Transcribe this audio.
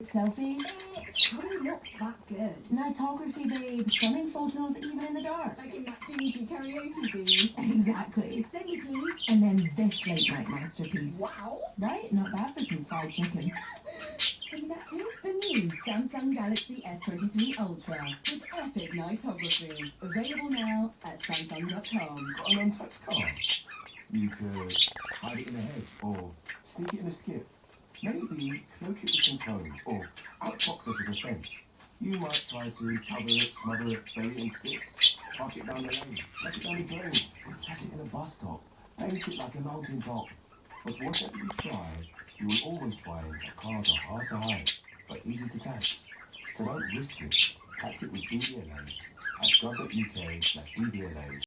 Selfie? It's probably not that good. Nightography, babe. Stunning photos even in the dark. Like in that dingy karaoke booth. Exactly. Send me please. And then this late night masterpiece. Wow. Right? Not bad for some fried chicken. Send me that too. The new Samsung Galaxy S23 Ultra with epic nightography. Available now at Samsung.com. Got an untouched car? You could hide it in a hedge or sneak it in a skip. Maybe cloak it with some cones or outfox us with a fence. You might try to cover it, smother it, bury it in sticks, park it down the lane, set it down the drain, stash it in a bus stop, paint it like a mountain top. But whatever you try, you will always find that cars are hard to hide, but easy to tax. So don't risk it. Tax it with DVLA at gov.uk/DVLA.